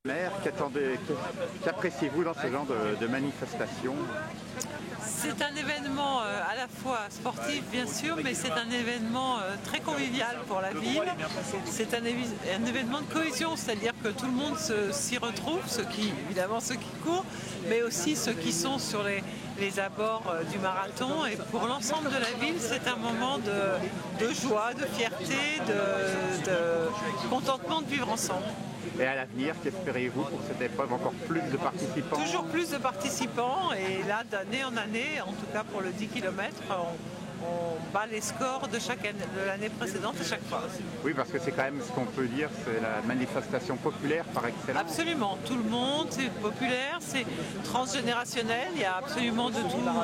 Maire, qu'appréciez-vous dans ce genre de manifestation? C'est un événement à la fois sportif bien sûr, mais c'est un événement très convivial pour la ville. C'est un événement de cohésion, c'est-à-dire que tout le monde s'y retrouve, évidemment ceux qui courent, mais aussi ceux qui sont sur les abords du marathon. Et pour l'ensemble de la ville, c'est un moment de joie, de fierté, de contentement de vivre ensemble. Et à l'avenir, qu'espérez-vous pour cette épreuve? Encore plus de participants? Toujours plus de participants, et là d'année en année, en tout cas pour le 10 km, on bat les scores de l'année précédente à chaque fois. Oui, parce que c'est quand même ce qu'on peut dire, c'est la manifestation populaire par excellence. Absolument, tout le monde, c'est populaire, c'est transgénérationnel, il y a absolument de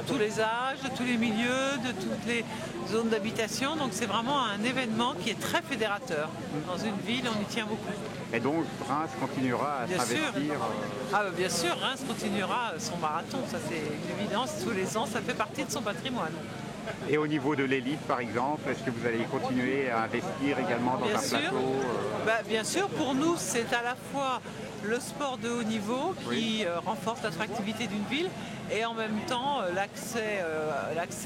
tous les âges, de tous les milieux, de toutes les zones d'habitation, donc c'est vraiment un événement qui est très fédérateur. Dans une ville, on y tient beaucoup. Et donc Reims continuera à s'investir. Bien sûr, Reims continuera son marathon, ça c'est une évidence, tous les ans, ça fait partie de son patrimoine. Et au niveau de l'élite par exemple, est-ce que vous allez continuer à investir également dans un plateau Bien sûr, pour nous c'est à la fois le sport de haut niveau qui renforce l'attractivité d'une ville et en même temps l'accès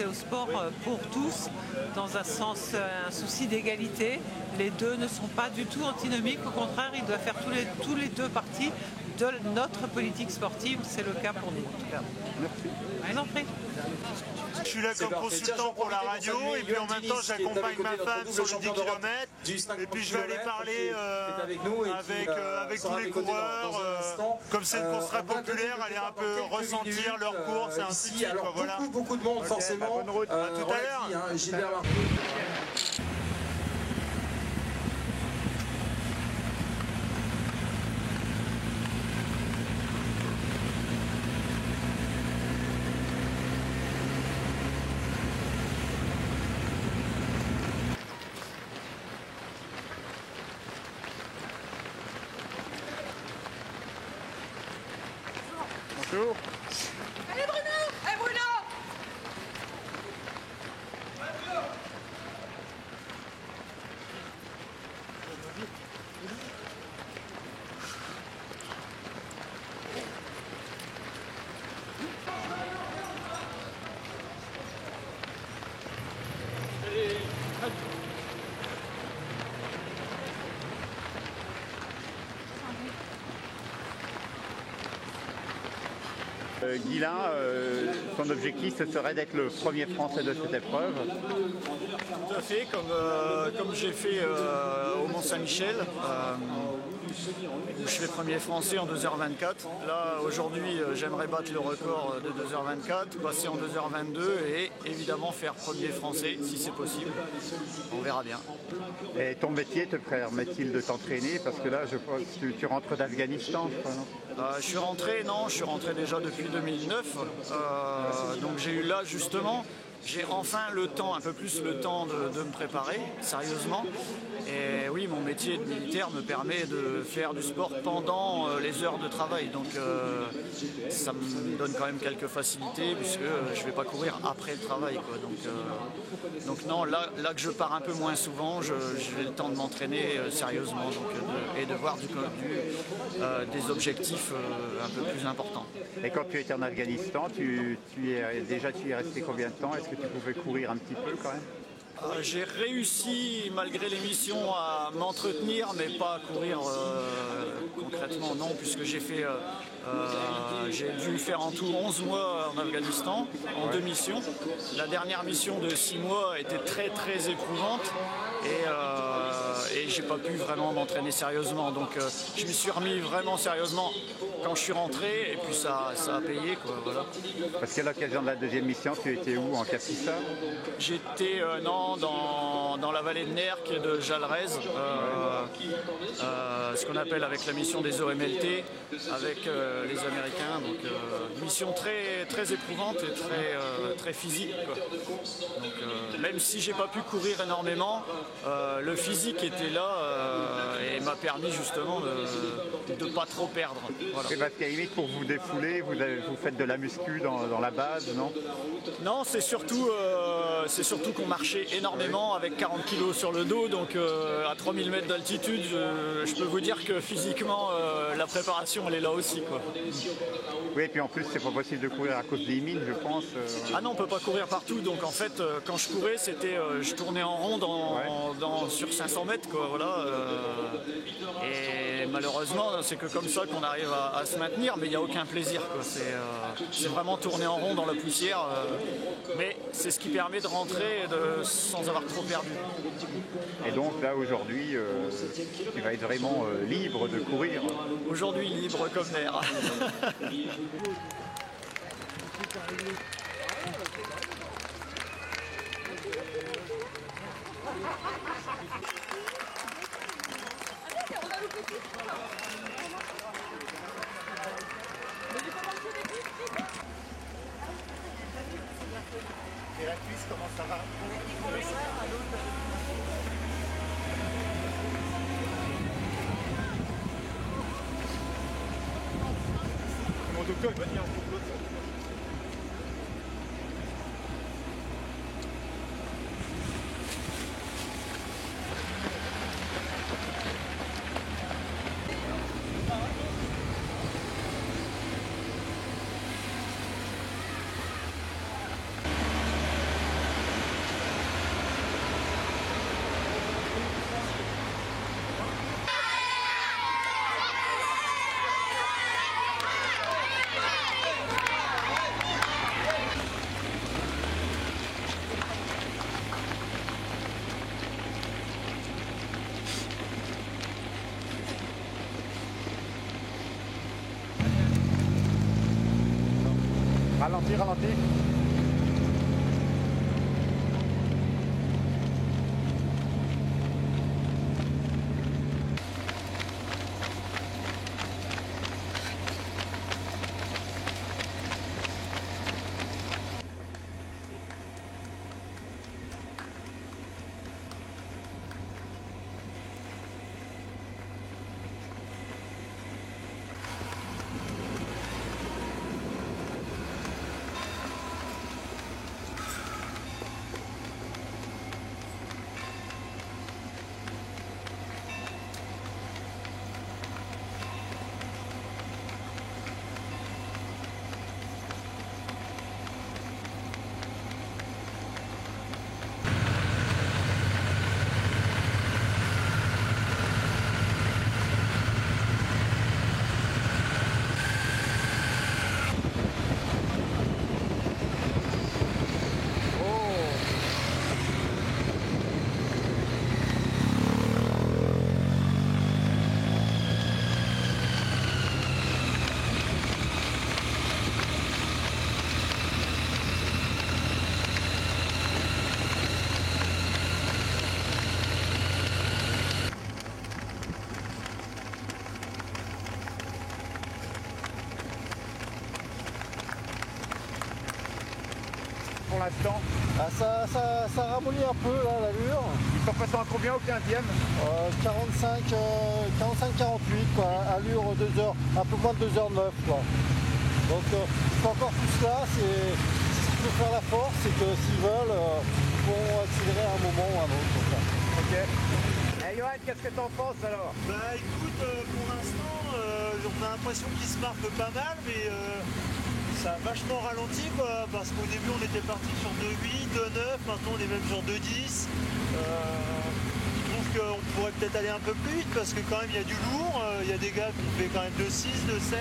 au sport pour tous dans un souci d'égalité. Les deux ne sont pas du tout antinomiques, au contraire ils doivent faire tous les deux parties de notre politique sportive, c'est le cas pour nous en tout cas. Merci. Je suis là comme consultant pour la radio et puis en même temps j'accompagne ma femme sur le 10 km et puis je vais aller parler avec tous les coureurs. Comme c'est une course très populaire, aller un peu ressentir leur course et ainsi de suite. Voilà. Beaucoup de monde forcément. Bonne route. À tout à l'heure. Bonjour. Allez Bruno! Allez Bruno! Guilain, son objectif ce serait d'être le premier Français de cette épreuve. Tout à fait, comme j'ai fait au Mont-Saint-Michel, où je fais premier français en 2h24. Là, aujourd'hui, j'aimerais battre le record de 2h24, passer en 2h22 et évidemment faire premier français, si c'est possible. On verra bien. Et ton métier te permet-il de t'entraîner? Parce que là, je pense que tu rentres d'Afghanistan, je crois, non? Je suis rentré déjà depuis 2009, donc j'ai eu là justement, j'ai enfin le temps, un peu plus le temps de me préparer sérieusement. Et oui, mon métier de militaire me permet de faire du sport pendant les heures de travail, donc ça me donne quand même quelques facilités puisque je ne vais pas courir après le travail, quoi. Donc non, là que je pars un peu moins souvent, j'ai le temps de m'entraîner sérieusement et de voir des objectifs un peu plus importants. Et quand tu étais en Afghanistan, tu y es resté combien de temps? Est-ce que tu pouvais courir un petit peu quand même? J'ai réussi, malgré les missions, à m'entretenir, mais pas à courir concrètement, non, puisque j'ai dû faire en tout 11 mois en Afghanistan, en 2 missions. La dernière mission de 6 mois était très très éprouvante et j'ai pas pu vraiment m'entraîner sérieusement. Donc je m'y suis remis vraiment sérieusement quand je suis rentré et puis ça a payé, quoi, voilà. Parce qu'à l'occasion de la deuxième mission, tu étais où? En Kassissa? J'étais dans la vallée de Nerk et de Jalrez, ce qu'on appelle avec la mission des OMLT, avec les Américains. Donc mission très, très éprouvante et très physique, quoi. Donc, même si j'ai pas pu courir énormément, le physique était là et m'a permis justement de ne pas trop perdre. Voilà. Et parce qu'à la limite, pour vous défouler, vous faites de la muscu dans la base, non? Non, c'est surtout qu'on marchait énormément avec 40 kg sur le dos, donc à 3000 mètres d'altitude, je peux vous dire que physiquement, la préparation, elle est là aussi, quoi. Oui, et puis en plus, c'est pas possible de courir à cause des mines, je pense. Ah non, on peut pas courir partout, donc en fait, quand je courais, c'était, je tournais en rond sur 500 mètres, quoi, voilà. Et malheureusement, c'est que comme ça qu'on arrive à se maintenir, mais il n'y a aucun plaisir, quoi. C'est vraiment tourner en rond dans la poussière, mais c'est ce qui permet de rentrer sans avoir trop perdu. Et donc là, aujourd'hui, tu vas être vraiment libre de courir. Aujourd'hui, libre comme l'air. Et la cuisse, comment ça va? Mon docteur, il va dire en complot. Ralentis, ralentis. Pour l'instant, ça ramollit un peu là l'allure. ils sont passés en combien au 15e? 45-48 quoi, allure 2 heures, un peu moins de 2h09 quoi. Donc c'est encore tout cela, c'est ce qui peut faire la force, c'est que s'ils veulent, ils vont accélérer à un moment ou à un autre. Quoi. Ok. Et Johan, qu'est-ce que t'en penses alors? Bah écoute, pour l'instant, on a l'impression qu'il se marque pas mal, mais ça a vachement ralenti quoi, parce qu'au début on était parti sur 2,8, 2,9, maintenant on est même sur 2,10. Je trouve qu'on pourrait peut-être aller un peu plus vite parce que quand même il y a du lourd, il y a des gars qui fait quand même 2,6, 2,7.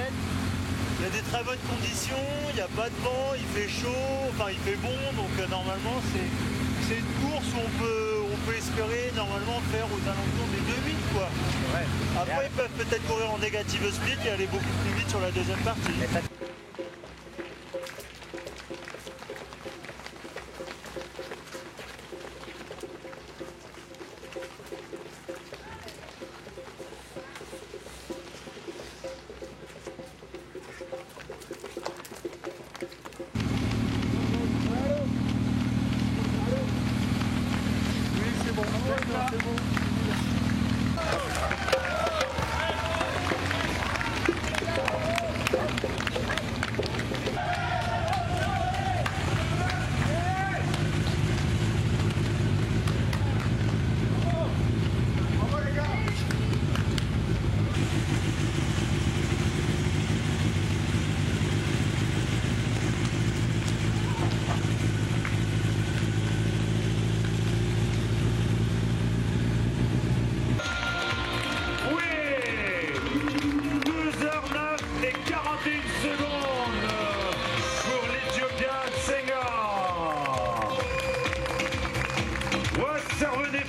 Il y a des très bonnes conditions, il n'y a pas de vent, il fait chaud, enfin il fait bon, donc normalement c'est une course où on peut espérer normalement faire aux alentours des 2,8 quoi. Ouais. Après ils peuvent peut-être courir en négative split et aller beaucoup plus vite sur la deuxième partie.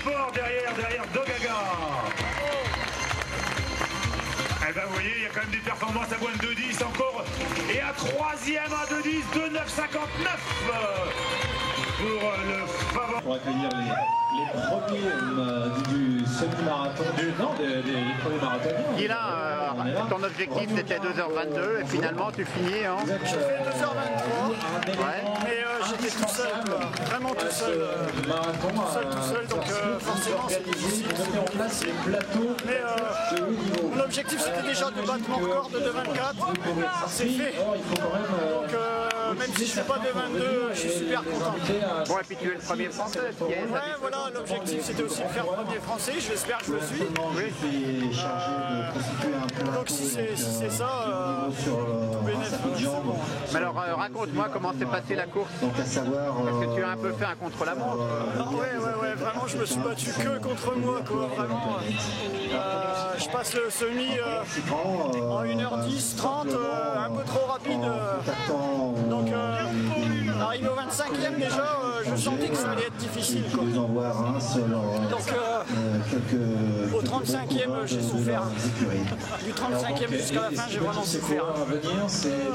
fort derrière Dogaga. Eh ben vous voyez, il y a quand même des performances à moins de 2,10 encore. Et un troisième à 2,10, 2,959 pour le favori. Pour accueillir les premiers du semi-marathon, des premiers marathoniens. Et là, ton objectif c'était 2h22 et finalement tu finis en... J'ai fait 2h23, mais j'étais tout seul, quoi. Vraiment tout seul. Tout seul, donc forcément c'est difficile. Mais mon objectif c'était déjà de battre mon record de 2,24. C'est fait. Donc même si je ne fais pas 2,22, je suis super content. Bon, et puis tu es le premier français. Ouais, voilà, l'objectif c'était aussi de faire premier français, j'espère que je le suis. Donc si c'est ça, tout bénéfice. Mais alors raconte-moi comment s'est passée la course. Parce que tu as un peu fait un contre-la-montre. Ouais, vraiment je me suis battu que contre moi, quoi, vraiment. Je passe le semi en 1h10, 30, un peu trop rapide. Donc arrivé au 25e déjà, je sentais que ça allait être difficile, quoi. Donc au 35e j'ai souffert. Du 35e jusqu'à la fin j'ai vraiment souffert.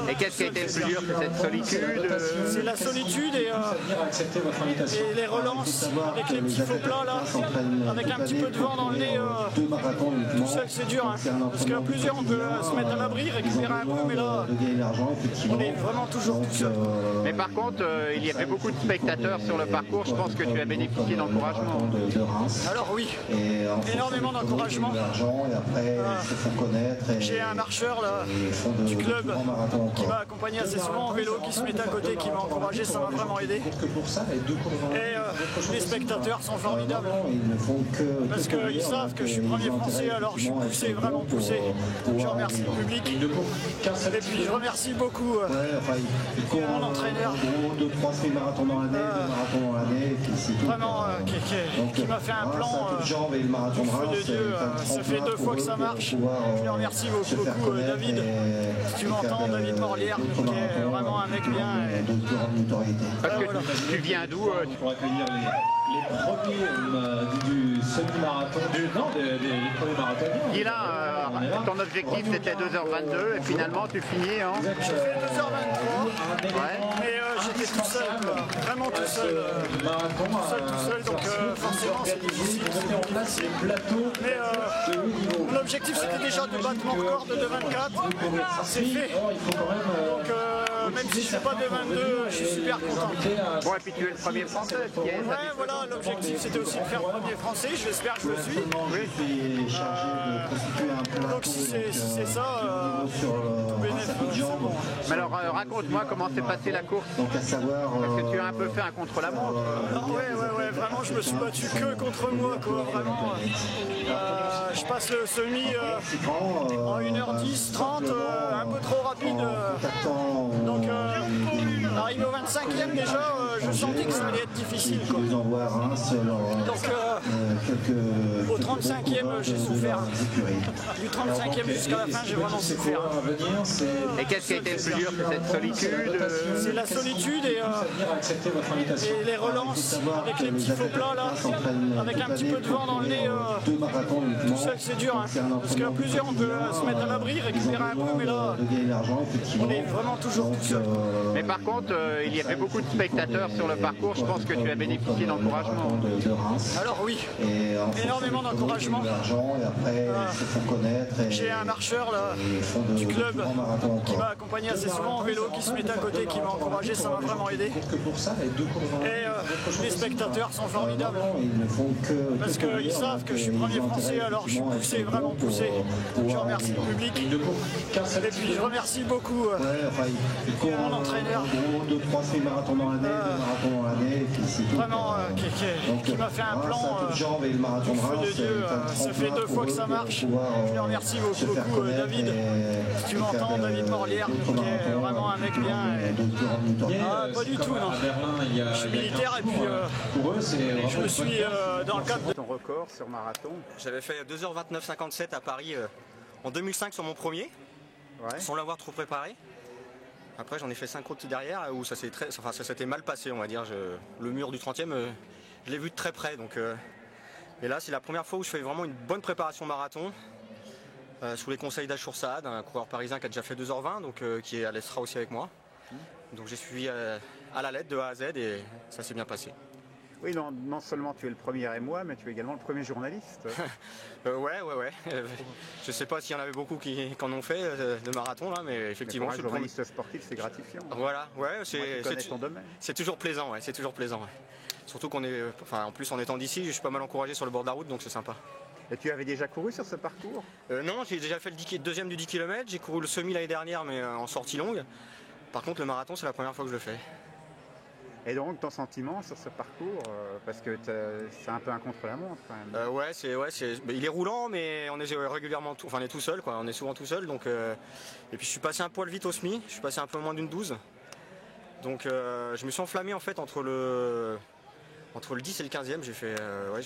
Et qu'est-ce qui a été le plus dur? C'est cette solitude? C'est la solitude et les relances avec les petits faux plats là, avec un petit peu de vent dans le nez. Tout seul c'est dur, hein, parce qu'à plusieurs on peut se mettre à l'abri, récupérer un peu, mais là on est vraiment toujours tout seul. Mais par contre, il y avait beaucoup de spectateurs sur le parcours, je pense que tu as bénéficié d'encouragement. Alors oui, énormément d'encouragement. J'ai un marcheur là, du club qui m'a accompagné assez souvent en vélo, qui se met à côté, qui m'a encouragé, ça m'a vraiment aidé. Et les spectateurs sont formidables, parce qu'ils savent que je suis premier français, alors je suis poussé, vraiment poussé. Je remercie le public, et puis je remercie beaucoup mon entraîneur, vraiment qui m'a fait un plan du feu de Dieu. Ça fait 2 fois que ça marche. Je le remercie beaucoup, David. Si tu m'entends, David Morlière, qui est vraiment un mec bien. Parce que tu viens d'où? Pour accueillir les premiers du semi-marathon, des premiers marathoniens. Et là, ton objectif c'était 2h22 et finalement tu finis en... J'ai fait 2h23, mais j'étais tout seul, quoi. Vraiment tout seul. Tout seul, donc forcément c'est difficile. Mais mon objectif c'était déjà de battre mon record de 2,24. C'est fait. Donc même si je ne fais pas 2,22, je suis super content. Bon, et puis tu es le premier français. Ouais, voilà, l'objectif c'était aussi de faire premier français, j'espère que je le suis. Donc si c'est ça, tout bénéfice. Mais alors raconte-moi comment s'est passée la course. Parce que tu as un peu fait un contre-la-montre. Ouais, vraiment je me suis battu que contre moi, quoi, vraiment. Je passe le semi en 1h10, 30, un peu trop rapide. Donc arrivé au 25e déjà, je sentais que ça allait être difficile, quoi. Donc au 35e j'ai souffert. Du 35e jusqu'à la fin j'ai vraiment souffert. Et qu'est-ce qui a été le plus dur? C'est cette solitude? C'est la solitude et les relances avec les petits faux plats là, avec un petit peu de vent dans le nez. Tout seul c'est dur, hein, parce qu'à plusieurs on peut se mettre à l'abri, récupérer un peu, mais là on est vraiment toujours tout seul. Mais par contre, il y avait beaucoup de spectateurs sur le parcours, je pense que tu as bénéficié d'encouragement. Alors oui, énormément d'encouragement. J'ai un marcheur là, du club qui m'a accompagné assez souvent en vélo, qui se met à côté, qui m'a encouragé, ça m'a vraiment aidé. Et les spectateurs sont formidables, parce qu'ils savent que je suis premier français, alors je suis poussé, vraiment poussé. Je remercie le public, et puis je remercie beaucoup mon entraîneur, vraiment qui m'a fait un plan du feu de Dieu. Ça fait 2 fois que ça marche. Je le remercie beaucoup, David. Si tu m'entends, David Morlière, qui est vraiment un mec bien. Pas du tout, non. Je suis militaire et puis je me suis dans le cadre de ton record sur marathon. J'avais fait 2h29,57 à Paris en 2005 sur mon premier, sans l'avoir trop préparé. Après j'en ai fait 5 autres derrière où ça s'était mal passé, on va dire. Le mur du 30e, je l'ai vu de très près, donc Et là, c'est la première fois où je fais vraiment une bonne préparation marathon. Sous les conseils d'Achour Saad, un coureur parisien qui a déjà fait 2h20, donc qui est à l'Estra aussi avec moi. Donc j'ai suivi à la lettre de A à Z et ça s'est bien passé. Oui, non seulement tu es le premier émois, mais tu es également le premier journaliste. Ouais. Je sais pas s'il y en avait beaucoup qui en ont fait de marathon là, mais effectivement. Mais pour un journaliste sportif, c'est gratifiant. Voilà, ouais, c'est toujours plaisant, ouais, c'est toujours plaisant. Ouais. Surtout qu'on est, en plus en étant d'ici, je suis pas mal encouragé sur le bord de la route, donc c'est sympa. Et tu avais déjà couru sur ce parcours? Non, j'ai déjà fait le deuxième du 10 km, j'ai couru le semi l'année dernière, mais en sortie longue. Par contre, le marathon, c'est la première fois que je le fais. Et donc, ton sentiment sur ce parcours, parce que c'est un peu un contre-la-montre quand même. Il est roulant, mais on est régulièrement, on est tout seul, quoi. On est souvent tout seul. Donc, et puis je suis passé un poil vite au semi, je suis passé un peu moins d'une 12. Donc, je me suis enflammé en fait entre le 10 et le 15e. J'ai fait, je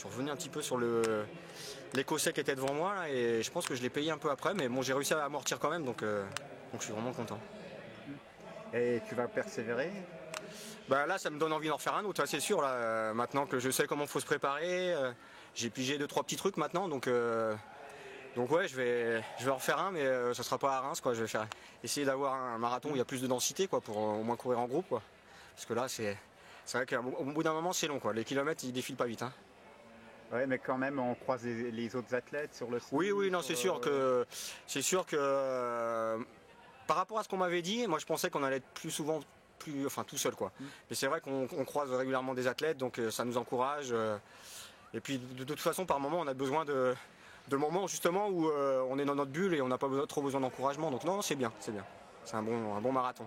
suis revenu un petit peu sur l'écossais qui était devant moi là, et je pense que je l'ai payé un peu après, mais bon, j'ai réussi à amortir quand même, donc je suis vraiment content. Et tu vas persévérer? Bah là, ça me donne envie d'en refaire un autre, c'est sûr. Là, maintenant que je sais comment il faut se préparer, j'ai pigé 2-3 petits trucs maintenant, donc ouais, je vais en refaire un, mais ça sera pas à Reims, quoi. Je vais essayer d'avoir un marathon où il y a plus de densité, quoi, pour au moins courir en groupe, quoi. Parce que là, c'est vrai qu'au bout d'un moment, c'est long, quoi. Les kilomètres, ils défilent pas vite, hein. Ouais, mais quand même, on croise les autres athlètes sur le site. Oui, non, c'est sûr que par rapport à ce qu'on m'avait dit, moi je pensais qu'on allait être plus souvent tout seul, quoi. Mais c'est vrai qu'on croise régulièrement des athlètes, donc ça nous encourage. Et puis de toute façon, par moment, on a besoin de moments justement où on est dans notre bulle et on n'a pas trop besoin d'encouragement. Donc non, c'est bien. C'est un bon marathon.